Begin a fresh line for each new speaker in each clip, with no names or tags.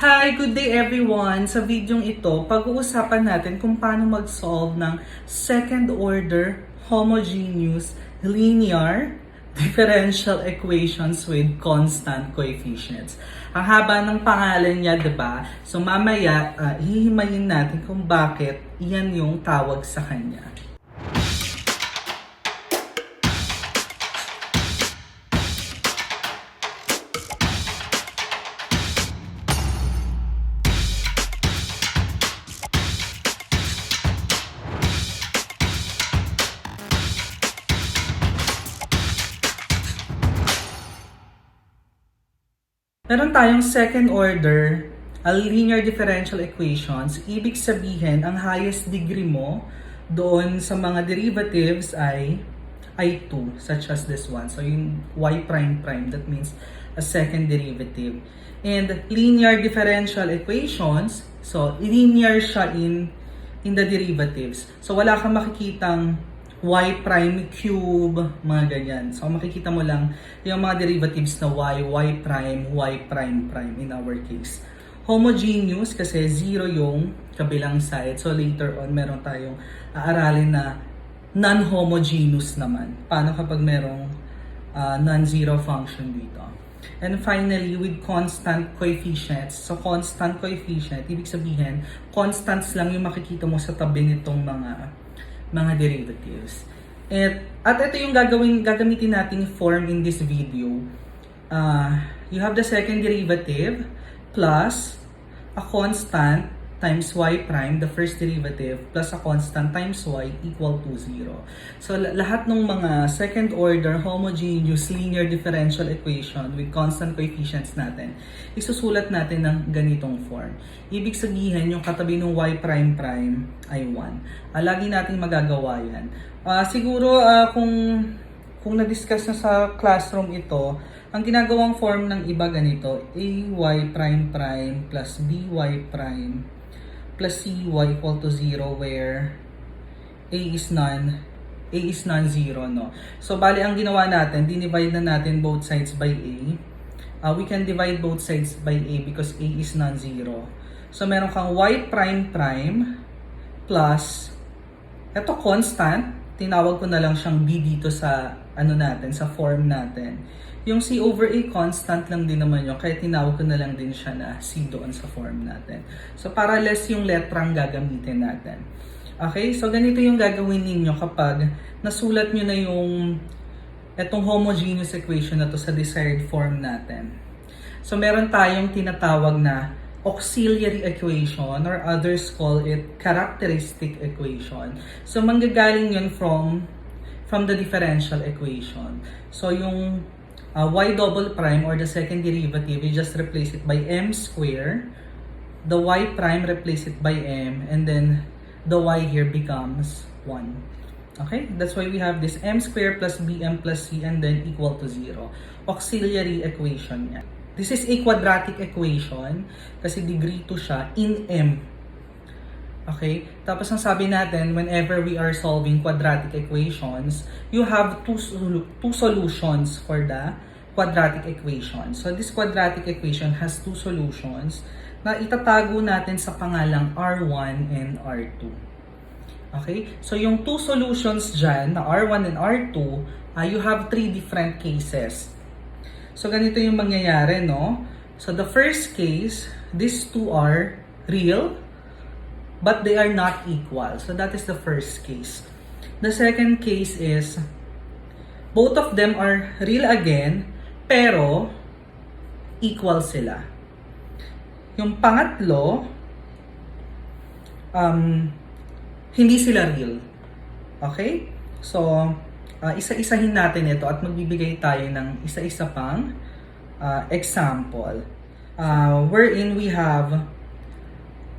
Hi! Good day everyone! Sa videong ito, pag-uusapan natin kung paano mag-solve ng second order homogeneous linear differential equations with constant coefficients. Ang haba ng pangalan niya, 'di ba? So mamaya, hihimayin natin kung bakit iyan yung tawag sa kanya. Meron tayong second order linear differential equations. Ibig sabihin, ang highest degree mo doon sa mga derivatives ay 2, such as this one. So yung y prime prime, that means a second derivative. And linear differential equations, so linear siya in the derivatives. So wala kang makikitang y prime cube, mga ganyan. So makikita mo lang yung mga derivatives na y prime in our case. Homogeneous kasi 0 yung kabilang side. So later on, meron tayong aaralin na non-homogeneous naman. Paano kapag merong non-zero function dito? And finally, with constant coefficients. So constant coefficient, ibig sabihin, constants lang yung makikita mo sa tabi nitong mga derivatives. At ito yung gagamitin nating form in this video. You have the second derivative plus a constant times y prime, the first derivative, plus a constant times y equal to 0. So lahat ng mga second order homogeneous linear differential equation with constant coefficients natin, isusulat natin ng ganitong form. Ibig sabihin, yung katabi ng y prime prime ay 1. Lagi nating magagawa yan. Siguro kung na-discuss na sa classroom ito, ang ginagawang form ng iba ganito, ay prime prime plus by prime plus cy equal to 0 where a is non-zero, no? So bali ang ginawa natin, dinivide na natin both sides by a. We can divide both sides by a because a is non-zero. So meron kang y prime prime plus ito constant, tinawag ko na lang siyang b dito sa sa form natin. Yung c over a constant lang din naman yun, kaya tinawag ko na lang din siya na c doon sa form natin. So para less yung letrang gagamitin natin. Okay, so ganito yung gagawin ninyo kapag nasulat nyo na yung etong homogeneous equation na to sa desired form natin. So meron tayong tinatawag na auxiliary equation, or others call it characteristic equation. So manggagaling yun from the differential equation. So yung y double prime or the second derivative, you just replace it by m square. The y prime, replace it by m, and then the y here becomes 1. Okay? That's why we have this m square plus bm plus c and then equal to 0. Auxiliary equation yan. This is a quadratic equation kasi degree 2 siya in m. Okay? Tapos ang sabi natin, whenever we are solving quadratic equations, you have two solutions for the quadratic equation. So this quadratic equation has two solutions na itatago natin sa pangalang R1 and R2. Okay? So yung two solutions dyan, na R1 and R2, you have three different cases. So ganito yung mangyayari, no? So the first case, these two are real, but they are not equal. So that is the first case. The second case is, both of them are real again, pero equal sila. Yung pangatlo, hindi sila real. Okay? So, isa-isahin natin ito at magbibigay tayo ng isa-isa pang example. Wherein we have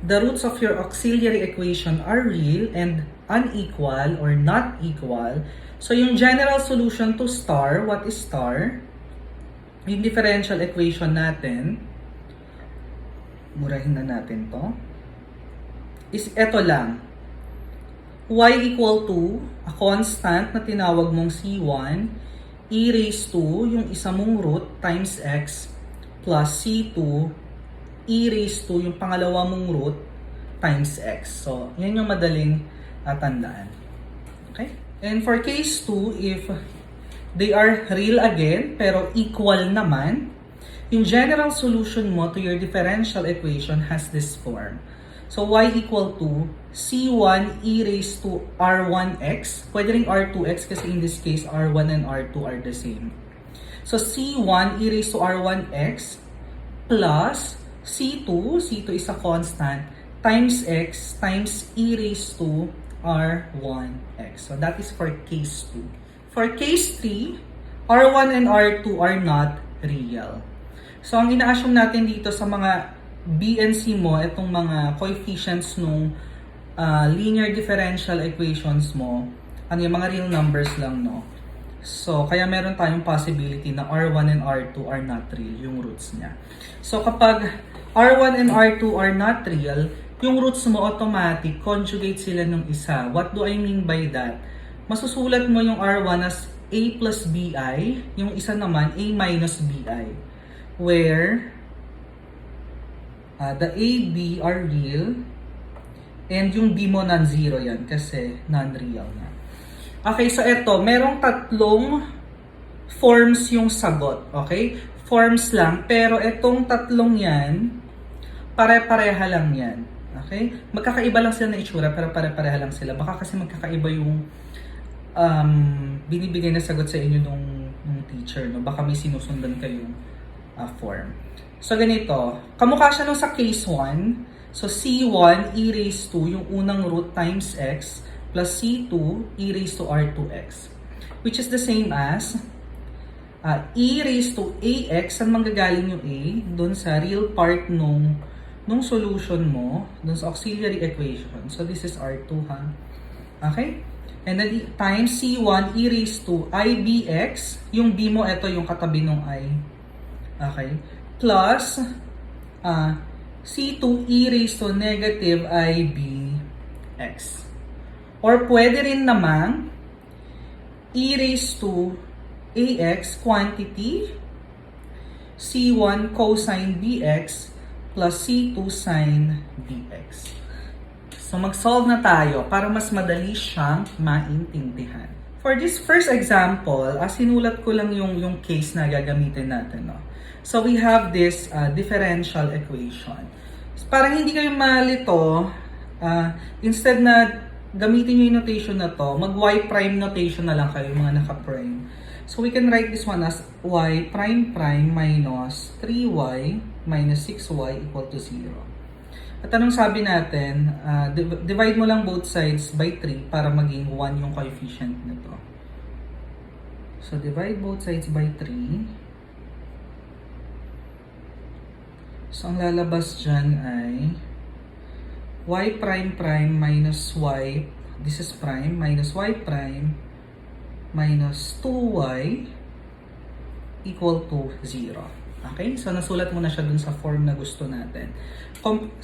the roots of your auxiliary equation are real and unequal or not equal. So yung general solution to star, what is star? Yung differential equation natin, murahin na natin to, is eto lang. Y equal to a constant na tinawag mong C1, e raised to yung isa mong root times x plus C2 e raised to yung pangalawa mong root times x. So, yan yung madaling tandaan. Okay? And for case 2, if they are real again, pero equal naman, yung general solution mo to your differential equation has this form. So, y equal to c1 e raised to r1x. Pwede rin r2x kasi in this case, r1 and r2 are the same. So, c1 e raised to r1x plus c2 is a constant, times x times e raised to r1x. So, that is for case 2. For case 3, r1 and r2 are not real. So, ang ina-assume natin dito sa mga B and C mo, itong mga coefficients nung linear differential equations mo, ano yung mga real numbers lang, no? So, kaya meron tayong possibility na R1 and R2 are not real, yung roots niya. So, kapag R1 and R2 are not real, yung roots mo automatic, conjugate sila nung isa. What do I mean by that? Masusulat mo yung R1 as A plus BI, yung isa naman A minus BI. Where the A, B are real, and yung B mo non-zero yan kasi non-real na. Okay, so ito, merong tatlong forms yung sagot, okay? Forms lang, pero itong tatlong yan, pare-pareha lang yan, okay? Magkakaiba lang sila na itsura, pero pare-pareha lang sila. Baka kasi magkakaiba yung binibigay na sagot sa inyo nung teacher, no? Baka may sinusundan kayong form. So, ganito. Kamukha siya nung sa case 1. So, C1 e raised to yung unang root times x plus C2 e raised to R2x. Which is the same as e raised to ax. Saan manggagaling yung a? Doon sa real part nung solution mo. Doon sa auxiliary equation. So, this is R2, ha? Okay? And then, times C1 e raised to ibx. Yung b mo, ito yung katabi nung i. Okay? Plus C2 e raised to negative ibx. Or pwede rin namang e raised to ax quantity C1 cosine bx plus C2 sine bx. So mag-solve na tayo para mas madali siyang maintindihan. For this first example, sinulat ko lang yung case na gagamitin natin, no? So, we have this differential equation. So, parang hindi kayo malito, instead na gamitin nyo yung notation na to, mag-y prime notation na lang kayo, mga naka-prime. So, we can write this one as y prime prime minus 3y minus 6y equal to 0. At anong sabi natin, divide mo lang both sides by 3 para maging 1 yung coefficient nito. So, divide both sides by 3. So, ang lalabas dyan ay y prime prime minus y, this is prime, minus y prime minus 2y equal to 0. Okay? So, nasulat mo na siya dun sa form na gusto natin.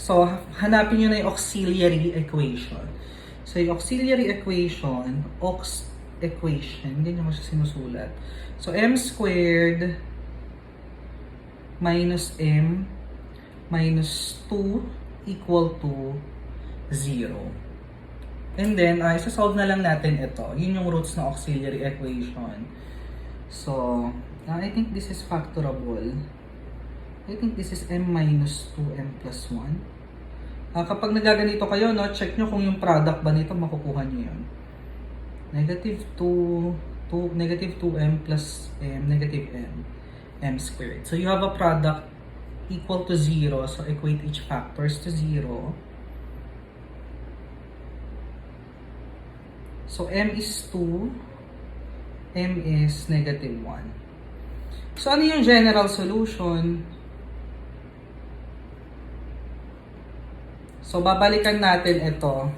So, hanapin nyo na yung auxiliary equation. So, yung auxiliary equation, ganyan mo siya sinusulat. So, m squared minus m minus 2 equal to 0. And then, isa-solve na lang natin ito. Yun yung roots ng auxiliary equation. So, I think this is factorable. I think this is m minus 2m plus 1. Kapag nagaganito kayo, no, check nyo kung yung product ba nito, makukuha nyo yun. Negative 2m plus m, negative m squared. So, you have a product equal to 0. So, equate each factors to 0. So, m is 2. M is negative 1. So, ano yung general solution? So, babalikan natin ito.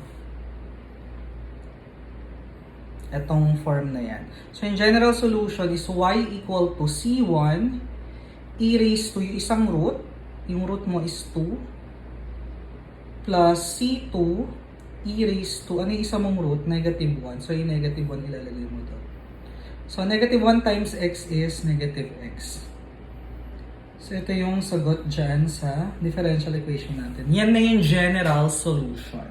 Itong form na yan. So, yung general solution is y equal to c1 e raised to yung isang root, yung root mo is 2, plus c2 e raised to, ano yung isa mong root? Negative 1. So, yung negative 1 ilalagay mo doon. So, negative 1 times x is negative x. So, ito yung sagot dyan sa differential equation natin. Yan na yung general solution.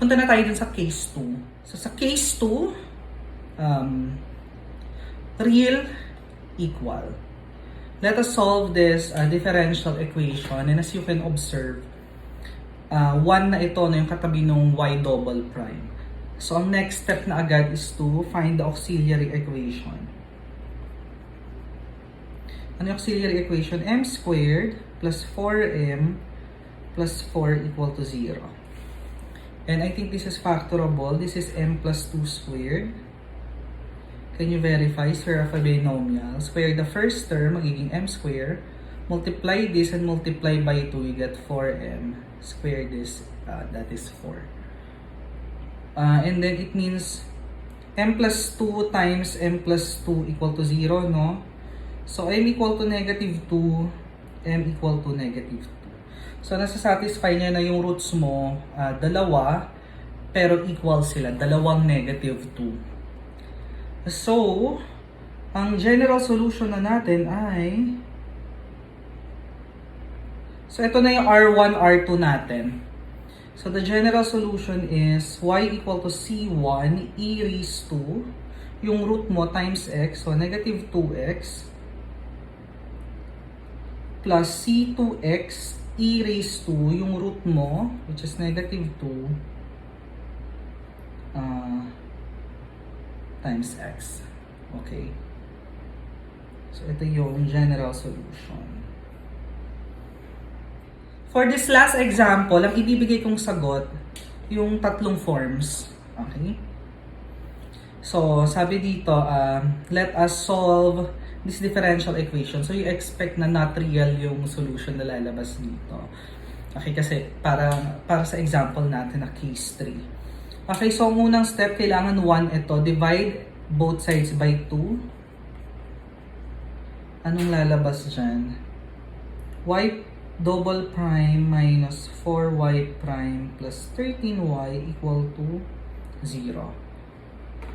Punta na tayo dun sa case 2. So, sa case 2, real, equal. Let us solve this differential equation. And as you can observe, 1 na ito na yung katabi ng y double prime. So, ang next step na agad is to find the auxiliary equation. Ano yung auxiliary equation? M squared plus 4m plus 4 equal to 0. And I think this is factorable. This is m plus 2 squared. Can you verify? Square of a binomial. Square the first term, magiging m squared. Multiply this and multiply by 2, you get 4m. Square this, that is 4. And then it means m plus 2 times m plus 2 equal to 0, no? So, m equal to negative 2, m equal to negative 2. So, nasa-satisfy niya na yung roots mo, dalawa, pero equal sila, dalawang negative 2. So, ang general solution na natin ay, so ito na yung R1, R2 natin. So, the general solution is y equal to C1 e raised to, yung root mo times x, so negative 2x, plus C2x e raised to, yung root mo, which is negative 2, times x. Okay. So, ito yung general solution. For this last example, ang ibibigay kong sagot, yung tatlong forms. Okay? So, sabi dito, let us solve this differential equation. So, you expect na not real yung solution na lalabas dito. Okay, kasi para sa example natin na case 3. Okay, so ang unang step, kailangan 1 ito. Divide both sides by 2. Anong lalabas dyan? Y double prime minus 4y prime plus 13y equal to 0.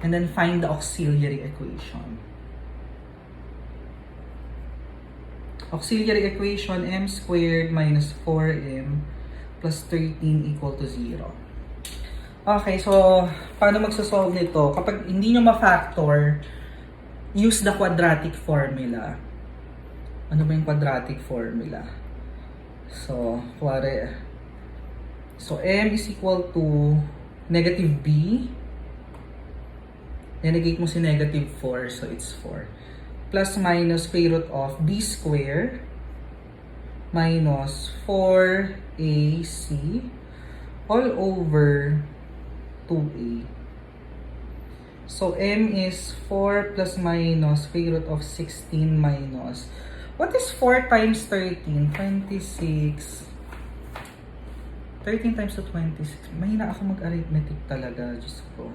And then find the auxiliary equation. Auxiliary equation, m squared minus 4m plus 13 equal to 0. Okay, so paano magsasolve nito? Kapag hindi nyo ma-factor, use the quadratic formula. Ano ba yung quadratic formula? So, m is equal to negative b. Negate mo si negative 4, so it's 4. Plus minus square root of b square minus 4ac all over 2a. So, m is 4 plus minus square root of 16 minus, what is 4 times 13? 26. 13 times to 26. Mahina ako mag-arithmetic talaga. Diyos ko.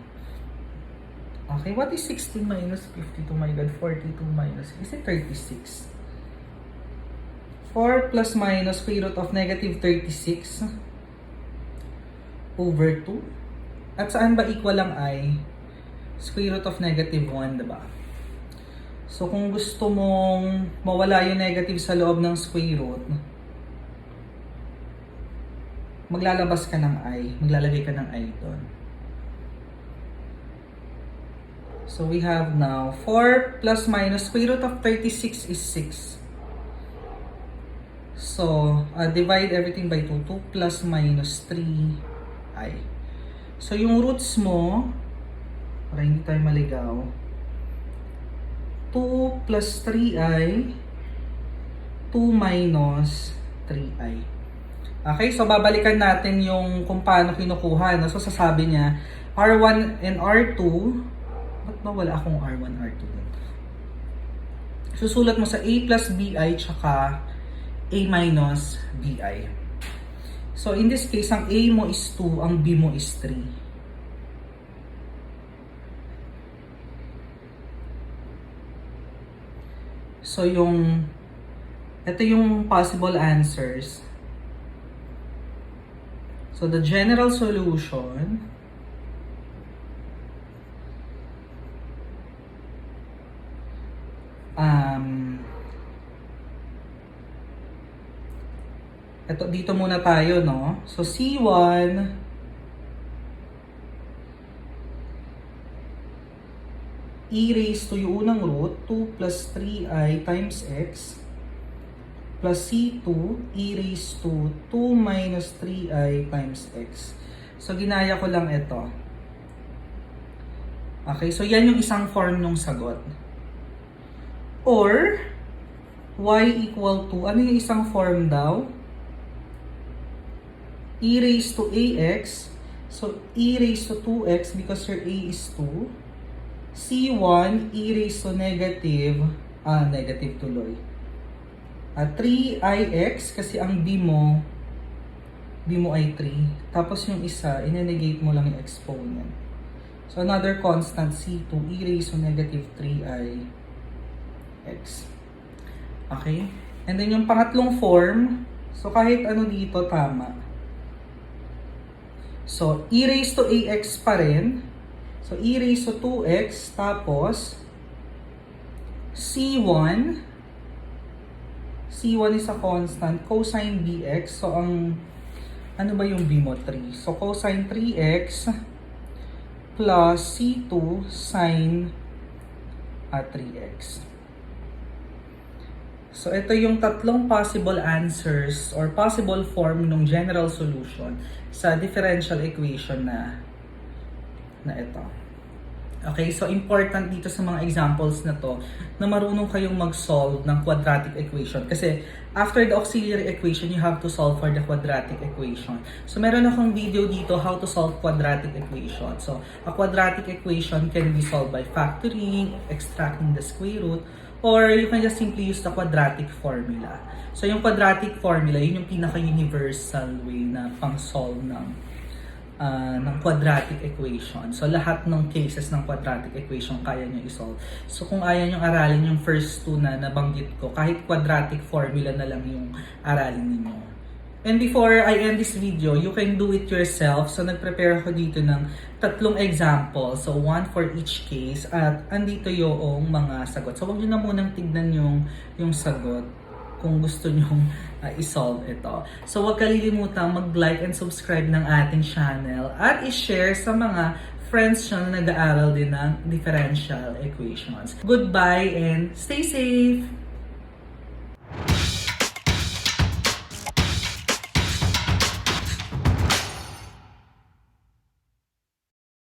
Okay, what is 16 minus 52? My God, 42 minus, is it 36? 4 plus minus square root of negative 36 over 2. At saan ba equal ang I? Square root of negative 1, diba? So, kung gusto mong mawala yung negative sa loob ng square root, maglalabas ka ng I. Maglalagay ka ng I doon. So, we have now 4 plus minus square root of 36 is 6. So, divide everything by 2. 2 plus minus 3i. So, yung roots mo, para hindi tayo maligaw, 2 plus 3i, 2 minus 3i. Okay, so babalikan natin yung kung paano kinukuha. No? So, sasabi niya, R1 and R2, ba't ba wala akong R1, R2 dito? Susulat mo sa A plus BI tsaka A minus BI. So, in this case, ang A mo is 2, ang B mo is 3. So, ito yung possible answers. So, the general solution Ito, dito muna tayo, no? So, C1 e raised to yung unang root, 2 plus 3i times x plus C2 e raised to 2 minus 3i times x. So, ginaya ko lang ito. Okay, so yan yung isang form ng sagot. Or, y equal to, ano yung isang form daw? E raised to ax. So, e raised to 2x because your a is 2. C1 e raised to negative tuloy. 3ix kasi ang b mo ay 3. Tapos yung isa, ine-negate mo lang yung exponent. So, another constant, C2, e raised to negative 3ix. Okay? And then yung pangatlong form, so kahit ano dito, tama. So, e raised to ax pa rin. So, e raised to 2x, tapos C1 is a constant, cosine bx. So, ano ba yung b mo? 3. So, cosine 3x plus C2 sine 3x. So, ito yung tatlong possible answers or possible form ng general solution sa differential equation na ito. Okay, so important dito sa mga examples na to na marunong kayong mag-solve ng quadratic equation. Kasi after the auxiliary equation, you have to solve for the quadratic equation. So meron akong video dito how to solve quadratic equation. So a quadratic equation can be solved by factoring, extracting the square root, or you can just simply use the quadratic formula. So yung quadratic formula, yun yung pinaka-universal way na pang-solve ng quadratic equation. So, lahat ng cases ng quadratic equation kaya nyo i-solve. So, kung ayaw nyo aralin yung first two na nabanggit ko, kahit quadratic formula na lang yung aralin ninyo. And before I end this video, you can do it yourself. So, nag-prepare ako dito ng tatlong example. So, one for each case. At andito yung mga sagot. So, huwag nyo na munang tignan yung sagot kung gusto nyong i-solve ito. So, huwag kalilimutang mag-like and subscribe ng ating channel at i-share sa mga friends nyo na nag-aaral din ng differential equations. Goodbye and stay safe!